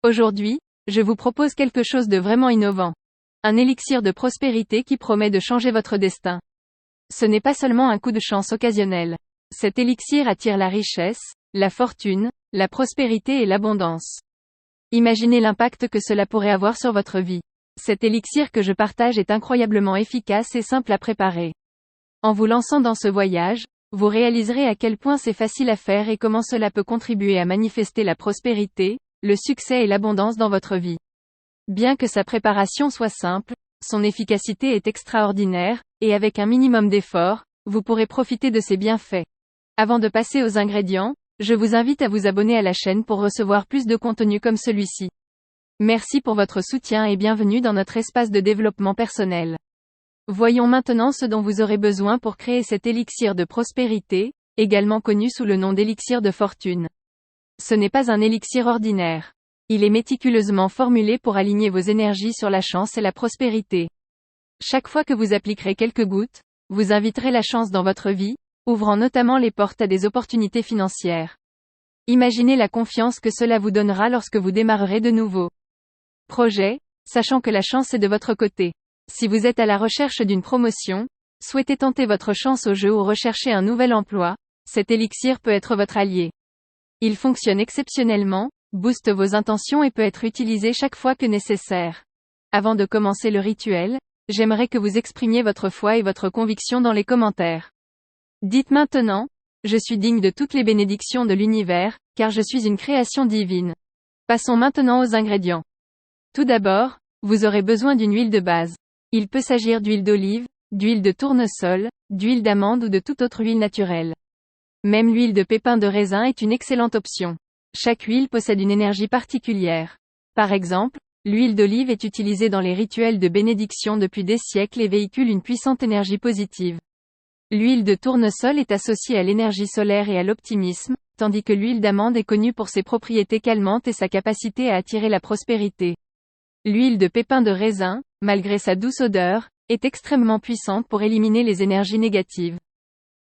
Aujourd'hui, je vous propose quelque chose de vraiment innovant. Un élixir de prospérité qui promet de changer votre destin. Ce n'est pas seulement un coup de chance occasionnel. Cet élixir attire la richesse, la fortune, la prospérité et l'abondance. Imaginez l'impact que cela pourrait avoir sur votre vie. Cet élixir que je partage est incroyablement efficace et simple à préparer. En vous lançant dans ce voyage, vous réaliserez à quel point c'est facile à faire et comment cela peut contribuer à manifester la prospérité, le succès et l'abondance dans votre vie. Bien que sa préparation soit simple, son efficacité est extraordinaire, et avec un minimum d'effort, vous pourrez profiter de ses bienfaits. Avant de passer aux ingrédients, je vous invite à vous abonner à la chaîne pour recevoir plus de contenu comme celui-ci. Merci pour votre soutien et bienvenue dans notre espace de développement personnel. Voyons maintenant ce dont vous aurez besoin pour créer cet élixir de prospérité, également connu sous le nom d'élixir de fortune. Ce n'est pas un élixir ordinaire. Il est méticuleusement formulé pour aligner vos énergies sur la chance et la prospérité. Chaque fois que vous appliquerez quelques gouttes, vous inviterez la chance dans votre vie, ouvrant notamment les portes à des opportunités financières. Imaginez la confiance que cela vous donnera lorsque vous démarrerez de nouveaux projets, sachant que la chance est de votre côté. Si vous êtes à la recherche d'une promotion, souhaitez tenter votre chance au jeu ou recherchez un nouvel emploi, cet élixir peut être votre allié. Il fonctionne exceptionnellement, booste vos intentions et peut être utilisé chaque fois que nécessaire. Avant de commencer le rituel, j'aimerais que vous exprimiez votre foi et votre conviction dans les commentaires. Dites maintenant, je suis digne de toutes les bénédictions de l'univers, car je suis une création divine. Passons maintenant aux ingrédients. Tout d'abord, vous aurez besoin d'une huile de base. Il peut s'agir d'huile d'olive, d'huile de tournesol, d'huile d'amande ou de toute autre huile naturelle. Même l'huile de pépins de raisin est une excellente option. Chaque huile possède une énergie particulière. Par exemple, l'huile d'olive est utilisée dans les rituels de bénédiction depuis des siècles et véhicule une puissante énergie positive. L'huile de tournesol est associée à l'énergie solaire et à l'optimisme, tandis que l'huile d'amande est connue pour ses propriétés calmantes et sa capacité à attirer la prospérité. L'huile de pépins de raisin, malgré sa douce odeur, est extrêmement puissante pour éliminer les énergies négatives.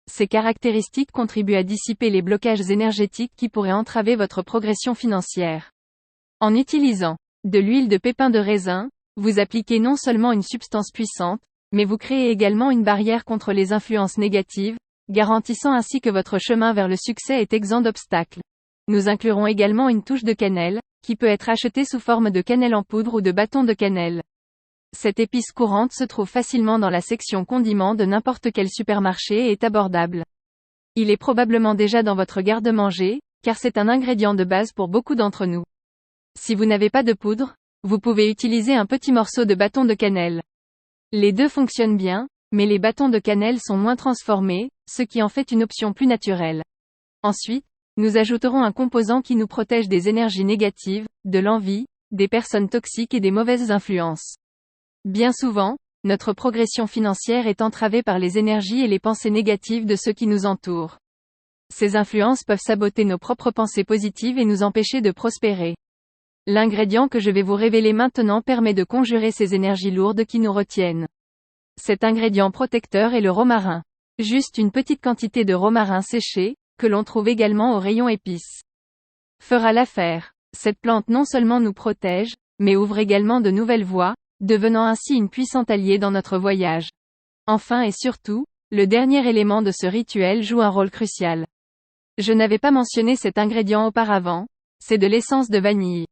Ces caractéristiques contribuent à dissiper les blocages énergétiques qui pourraient entraver votre progression financière. En utilisant de l'huile de pépins de raisin, vous appliquez non seulement une substance puissante, mais vous créez également une barrière contre les influences négatives, garantissant ainsi que votre chemin vers le succès est exempt d'obstacles. Nous inclurons également une touche de cannelle, qui peut être achetée sous forme de cannelle en poudre ou de bâton de cannelle. Cette épice courante se trouve facilement dans la section condiments de n'importe quel supermarché et est abordable. Il est probablement déjà dans votre garde-manger, car c'est un ingrédient de base pour beaucoup d'entre nous. Si vous n'avez pas de poudre, vous pouvez utiliser un petit morceau de bâton de cannelle. Les deux fonctionnent bien, mais les bâtons de cannelle sont moins transformés, ce qui en fait une option plus naturelle. Ensuite, nous ajouterons un composant qui nous protège des énergies négatives, de l'envie, des personnes toxiques et des mauvaises influences. Bien souvent, notre progression financière est entravée par les énergies et les pensées négatives de ceux qui nous entourent. Ces influences peuvent saboter nos propres pensées positives et nous empêcher de prospérer. L'ingrédient que je vais vous révéler maintenant permet de conjurer ces énergies lourdes qui nous retiennent. Cet ingrédient protecteur est le romarin. Juste une petite quantité de romarin séché, que l'on trouve également au rayon épices, fera l'affaire. Cette plante non seulement nous protège, mais ouvre également de nouvelles voies, devenant ainsi une puissante alliée dans notre voyage. Enfin et surtout, le dernier élément de ce rituel joue un rôle crucial. Je n'avais pas mentionné cet ingrédient auparavant, c'est de l'essence de vanille.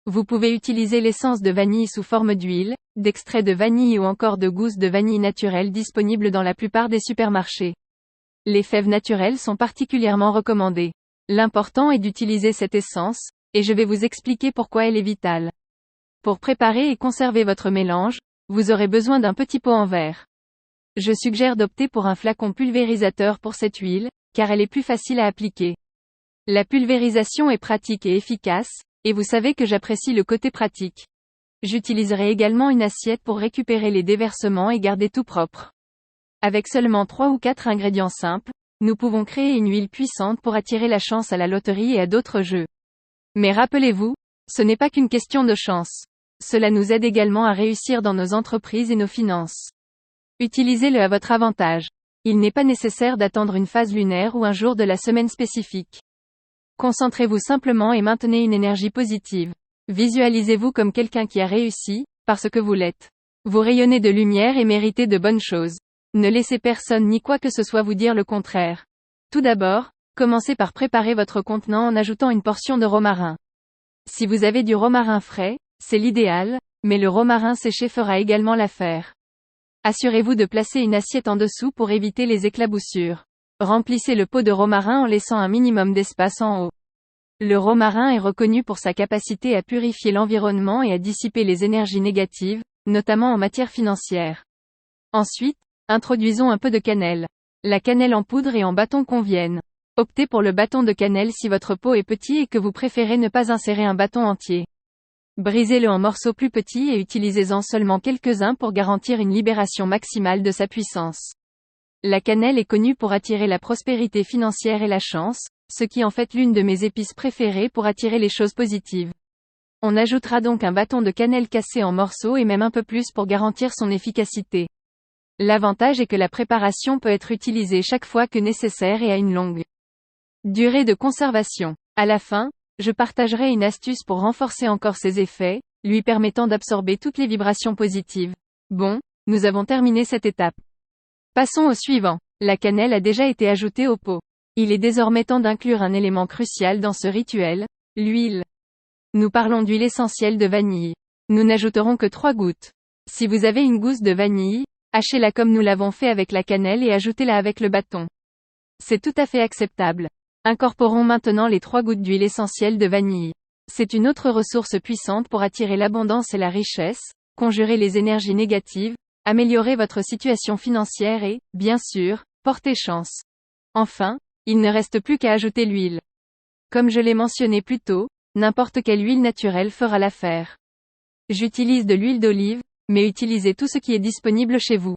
Vous pouvez utiliser l'essence de vanille sous forme d'huile, d'extrait de vanille ou encore de gousse de vanille naturelle disponible dans la plupart des supermarchés. Les fèves naturelles sont particulièrement recommandées. L'important est d'utiliser cette essence, et je vais vous expliquer pourquoi elle est vitale. Pour préparer et conserver votre mélange, vous aurez besoin d'un petit pot en verre. Je suggère d'opter pour un flacon pulvérisateur pour cette huile, car elle est plus facile à appliquer. La pulvérisation est pratique et efficace, et vous savez que j'apprécie le côté pratique. J'utiliserai également une assiette pour récupérer les déversements et garder tout propre. Avec seulement 3 ou 4 ingrédients simples, nous pouvons créer une huile puissante pour attirer la chance à la loterie et à d'autres jeux. Mais rappelez-vous, ce n'est pas qu'une question de chance. Cela nous aide également à réussir dans nos entreprises et nos finances. Utilisez-le à votre avantage. Il n'est pas nécessaire d'attendre une phase lunaire ou un jour de la semaine spécifique. Concentrez-vous simplement et maintenez une énergie positive. Visualisez-vous comme quelqu'un qui a réussi, parce que vous l'êtes. Vous rayonnez de lumière et méritez de bonnes choses. Ne laissez personne ni quoi que ce soit vous dire le contraire. Tout d'abord, commencez par préparer votre contenant en ajoutant une portion de romarin. Si vous avez du romarin frais, c'est l'idéal, mais le romarin séché fera également l'affaire. Assurez-vous de placer une assiette en dessous pour éviter les éclaboussures. Remplissez le pot de romarin en laissant un minimum d'espace en haut. Le romarin est reconnu pour sa capacité à purifier l'environnement et à dissiper les énergies négatives, notamment en matière financière. Ensuite, introduisons un peu de cannelle. La cannelle en poudre et en bâton conviennent. Optez pour le bâton de cannelle si votre pot est petit et que vous préférez ne pas insérer un bâton entier. Brisez-le en morceaux plus petits et utilisez-en seulement quelques-uns pour garantir une libération maximale de sa puissance. La cannelle est connue pour attirer la prospérité financière et la chance, ce qui en fait l'une de mes épices préférées pour attirer les choses positives. On ajoutera donc un bâton de cannelle cassé en morceaux et même un peu plus pour garantir son efficacité. L'avantage est que la préparation peut être utilisée chaque fois que nécessaire et à une longue durée de conservation. À la fin, je partagerai une astuce pour renforcer encore ses effets, lui permettant d'absorber toutes les vibrations positives. Bon, nous avons terminé cette étape. Passons au suivant. La cannelle a déjà été ajoutée au pot. Il est désormais temps d'inclure un élément crucial dans ce rituel, l'huile. Nous parlons d'huile essentielle de vanille. Nous n'ajouterons que 3 gouttes. Si vous avez une gousse de vanille, hachez-la comme nous l'avons fait avec la cannelle et ajoutez-la avec le bâton. C'est tout à fait acceptable. Incorporons maintenant les 3 gouttes d'huile essentielle de vanille. C'est une autre ressource puissante pour attirer l'abondance et la richesse, conjurer les énergies négatives, améliorer votre situation financière et, bien sûr, porter chance. Enfin, il ne reste plus qu'à ajouter l'huile. Comme je l'ai mentionné plus tôt, n'importe quelle huile naturelle fera l'affaire. J'utilise de l'huile d'olive, mais utilisez tout ce qui est disponible chez vous.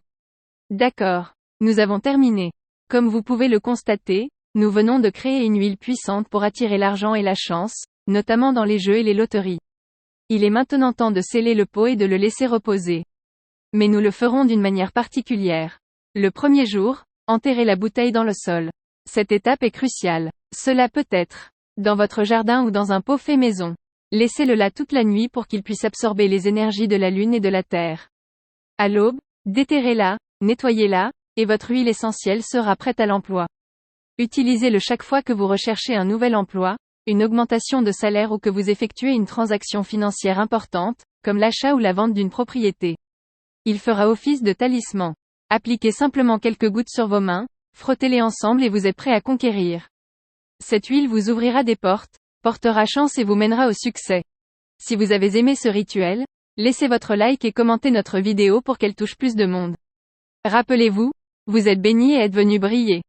D'accord. Nous avons terminé. Comme vous pouvez le constater, nous venons de créer une huile puissante pour attirer l'argent et la chance, notamment dans les jeux et les loteries. Il est maintenant temps de sceller le pot et de le laisser reposer. Mais nous le ferons d'une manière particulière. Le premier jour, enterrez la bouteille dans le sol. Cette étape est cruciale. Cela peut être dans votre jardin ou dans un pot fait maison. Laissez-le là toute la nuit pour qu'il puisse absorber les énergies de la lune et de la terre. À l'aube, déterrez-la, nettoyez-la, et votre huile essentielle sera prête à l'emploi. Utilisez-le chaque fois que vous recherchez un nouvel emploi, une augmentation de salaire ou que vous effectuez une transaction financière importante, comme l'achat ou la vente d'une propriété. Il fera office de talisman. Appliquez simplement quelques gouttes sur vos mains, frottez-les ensemble et vous êtes prêt à conquérir. Cette huile vous ouvrira des portes, portera chance et vous mènera au succès. Si vous avez aimé ce rituel, laissez votre like et commentez notre vidéo pour qu'elle touche plus de monde. Rappelez-vous, vous êtes béni et êtes venu briller.